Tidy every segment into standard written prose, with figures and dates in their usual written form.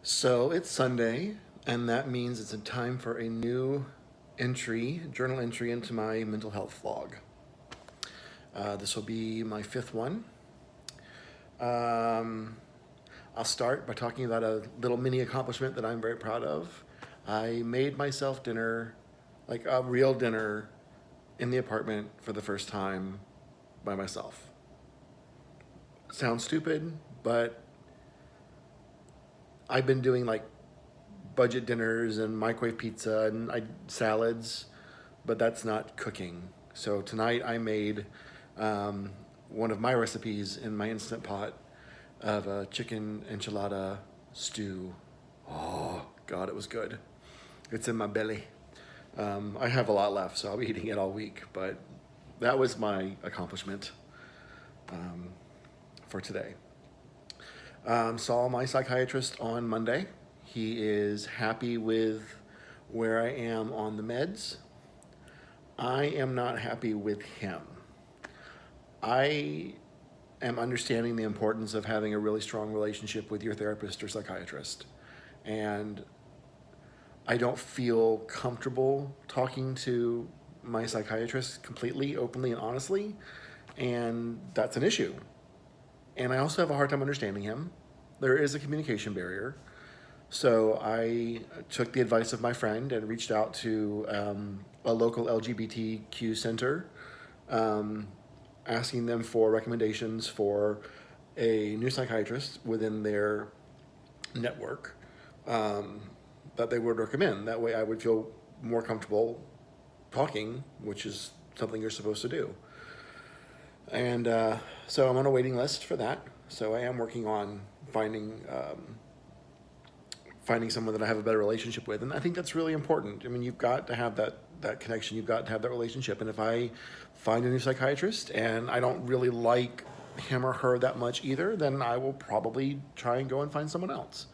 So it's Sunday, and that means it's a time for a new journal entry into my mental health log. This will be my fifth one. Um, I'll start by talking about a little mini accomplishment that I'm very proud of. I made myself dinner, like a real dinner, in the apartment for the first time by myself. Sounds stupid, but I've been doing like budget dinners and microwave pizza and salads, but that's not cooking. So tonight I made um, one of my recipes in my Instant Pot of a chicken enchilada stew. Oh, God, it was good. It's in my belly. I have a lot left, so I'll be eating it all week, but that was my accomplishment um, for today. Saw my psychiatrist on Monday. He is happy with where I am on the meds. I am not happy with him. I am understanding the importance of having a really strong relationship with your therapist or psychiatrist. And I don't feel comfortable talking to my psychiatrist completely, openly, and honestly. And that's an issue. And I also have a hard time understanding him. There is a communication barrier. So I took the advice of my friend and reached out to a local LGBTQ center, um, asking them for recommendations for a new psychiatrist within their network um, that they would recommend. That way I would feel more comfortable talking, which is something you're supposed to do. And so I'm on a waiting list for that. So I am working on finding someone that I have a better relationship with, and I think that's really important. I mean, you've got to have that connection. You've got to have that relationship. And if I find a new psychiatrist and I don't really like him or her that much either, then I will probably try and go and find someone else.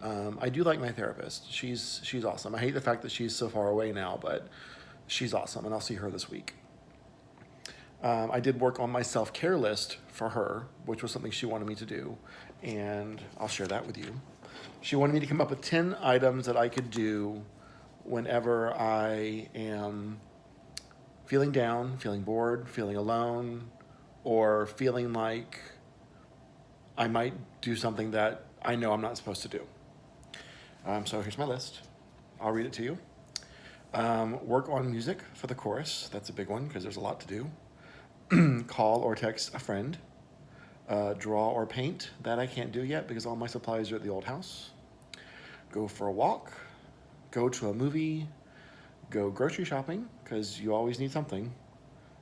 I do like my therapist. She's awesome. I hate the fact that she's so far away now, but she's awesome, and I'll see her this week. I did work on my self-care list for her, which was something she wanted me to do, and I'll share that with you. She wanted me to come up with 10 items that I could do whenever I am feeling down, feeling bored, feeling alone, or feeling like I might do something that I know I'm not supposed to do. So here's my list. I'll read it to you. Work on music for the chorus. That's a big one because there's a lot to do. Call or text a friend. Draw or paint. That I can't do yet because all my supplies are at the old house. Go for a walk. Go to a movie. Go grocery shopping because you always need something.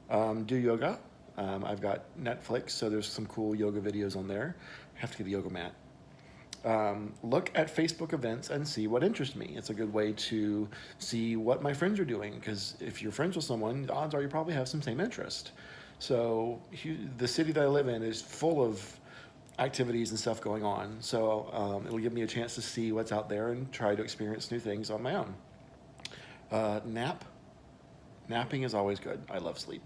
Do yoga. I've got Netflix, so there's some cool yoga videos on there. I have to get a yoga mat. Look at Facebook events and see what interests me. It's a good way to see what my friends are doing because if you're friends with someone, the odds are you probably have some same interest. So the city that I live in is full of activities and stuff going on. So it'll give me a chance to see what's out there and try to experience new things on my own. Nap. Napping is always good. I love sleep.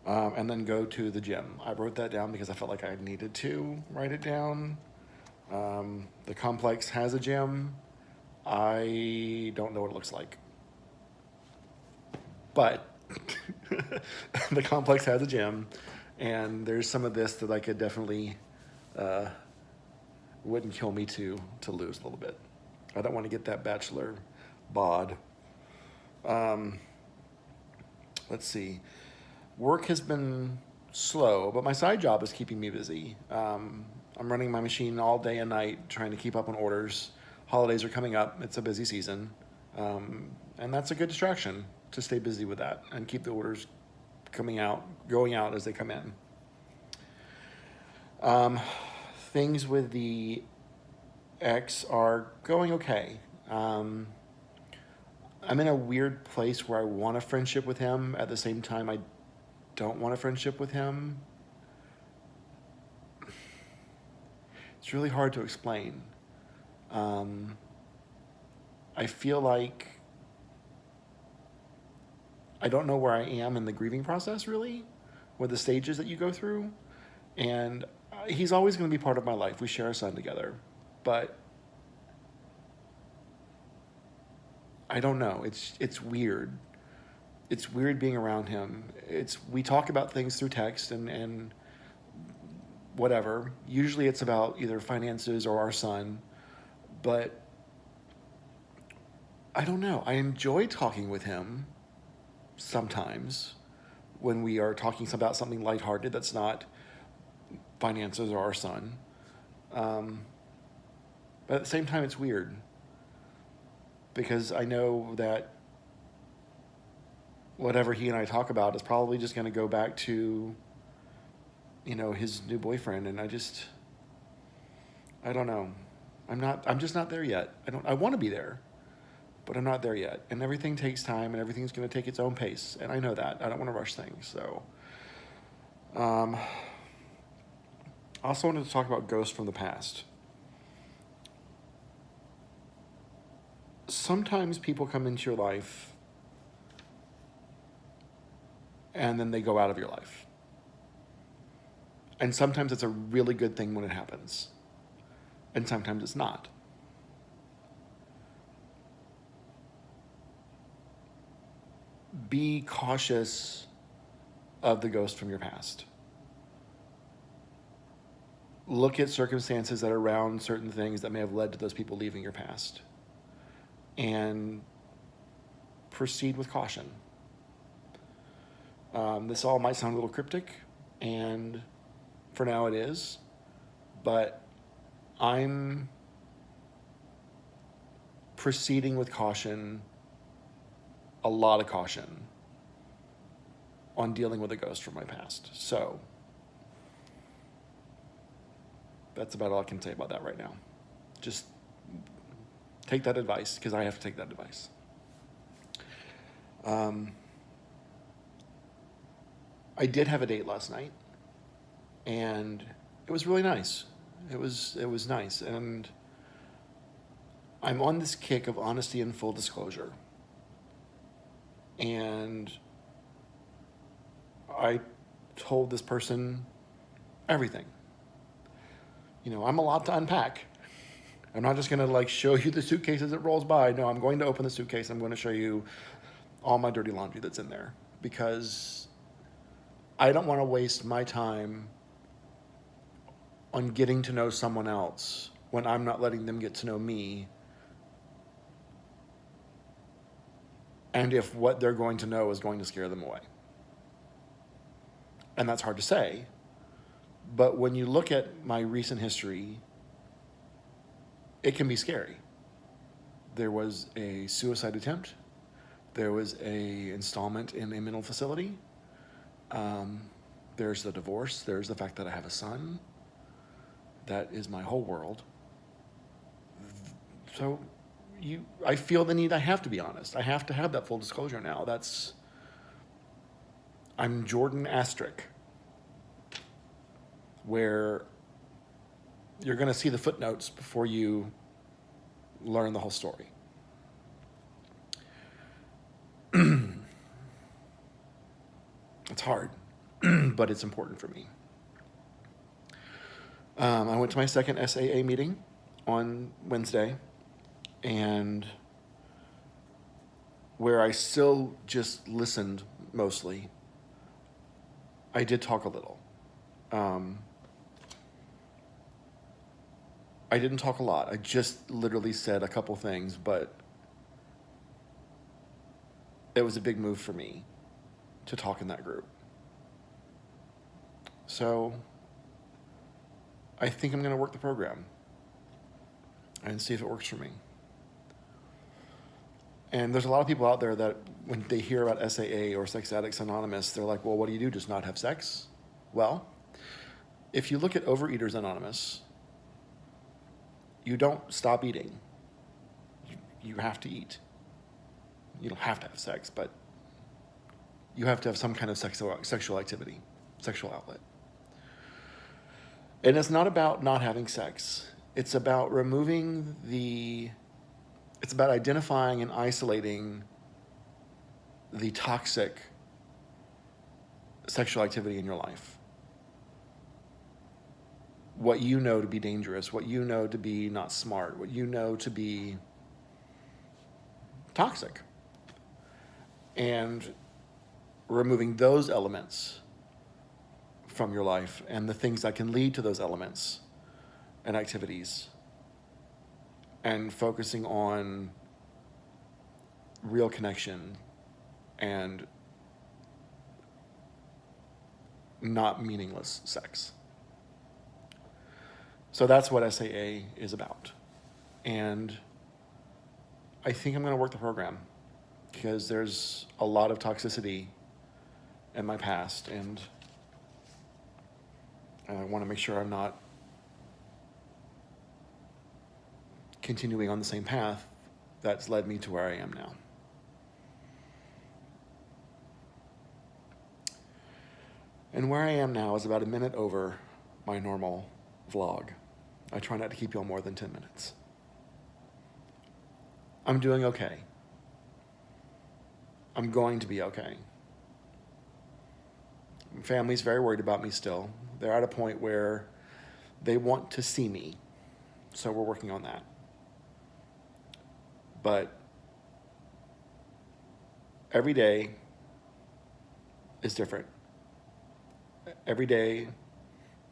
And then go to the gym. I wrote that down because I felt like I needed to write it down. The complex has a gym. I don't know what it looks like. But the complex has a gym, and there's some of this that I could definitely wouldn't kill me to lose a little bit. I don't want to get that bachelor bod. Let's see. Work has been slow, but my side job is keeping me busy. I'm running my machine all day and night trying to keep up on orders. Holidays are coming up. It's a busy season. And that's a good distraction to stay busy with that and keep the orders going out as they come in. Things with the ex are going okay. I'm in a weird place where I want a friendship with him. At the same time, I don't want a friendship with him. It's really hard to explain. I feel like I don't know where I am in the grieving process, really, with the stages that you go through. And he's always going to be part of my life. We share a son together. But I don't know. It's weird. It's weird being around him. We talk about things through text and whatever. Usually it's about either finances or our son, but I don't know. I enjoy talking with him sometimes when we are talking about something lighthearted that's not finances or our son. But at the same time, it's weird because I know that whatever he and I talk about is probably just going to go back to, his new boyfriend. And I don't know. I'm just not there yet. I want to be there, but I'm not there yet. And everything takes time and everything's going to take its own pace. And I know that. I don't want to rush things. So, I also wanted to talk about ghosts from the past. Sometimes people come into your life and then they go out of your life. And sometimes it's a really good thing when it happens. And sometimes it's not. Be cautious of the ghost from your past. Look at circumstances that are around certain things that may have led to those people leaving your past. And proceed with caution. This all might sound a little cryptic, and for now it is, but I'm proceeding with caution, a lot of caution, on dealing with a ghost from my past. So that's about all I can say about that right now. Just take that advice, because I have to take that advice. I did have a date last night, and it was really nice. It was nice, and I'm on this kick of honesty and full disclosure. And I told this person everything. I'm a lot to unpack. I'm not just going to show you the suitcase as it rolls by. No, I'm going to open the suitcase. I'm going to show you all my dirty laundry that's in there, because I don't want to waste my time on getting to know someone else when I'm not letting them get to know me. And if what they're going to know is going to scare them away. And that's hard to say. But when you look at my recent history, it can be scary. There was a suicide attempt. There was a installment in a mental facility. There's the divorce. There's the fact that I have a son. That is my whole world. So I feel the need. I have to be honest. I have to have that full disclosure now. I'm Jordan Astrick, where you're going to see the footnotes before you learn the whole story. It's hard, but it's important for me. I went to my second SAA meeting on Wednesday, and where I still just listened mostly, I did talk a little. I didn't talk a lot. I just literally said a couple things, but it was a big move for me to talk in that group. So I think I'm going to work the program and see if it works for me. And there's a lot of people out there that when they hear about SAA or Sex Addicts Anonymous, they're like, well, what do you do? Just not have sex? Well, if you look at Overeaters Anonymous, you don't stop eating. You have to eat. You don't have to have sex, but you have to have some kind of sexual activity, sexual outlet. And it's not about not having sex. It's about it's about identifying and isolating the toxic sexual activity in your life. What you know to be dangerous, what you know to be not smart, what you know to be toxic. And removing those elements from your life and the things that can lead to those elements and activities, and focusing on real connection and not meaningless sex. So that's what SAA is about. And I think I'm going to work the program because there's a lot of toxicity in my past, and I want to make sure I'm not continuing on the same path that's led me to where I am now. And where I am now is about a minute over my normal vlog. I try not to keep you all more than 10 minutes. I'm doing okay. I'm going to be okay. My family's very worried about me still. They're at a point where they want to see me, so we're working on that. But every day is different. Every day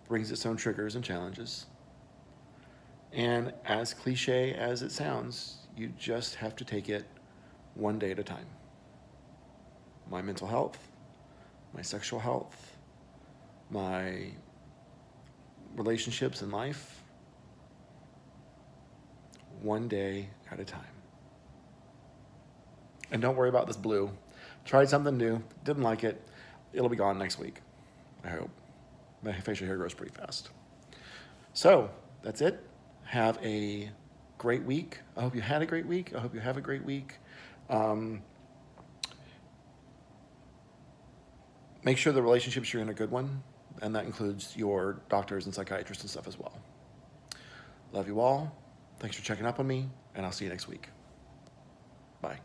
brings its own triggers and challenges. And as cliche as it sounds, you just have to take it one day at a time. My mental health, my sexual health, my relationships in life, one day at a time. And don't worry about this blue. Tried something new, didn't like it. It'll be gone next week, I hope. My facial hair grows pretty fast. So that's it. Have a great week. I hope you had a great week. I hope you have a great week. Make sure the relationships you're in a good one, and that includes your doctors and psychiatrists and stuff as well. Love you all. Thanks for checking up on me, and I'll see you next week. Bye.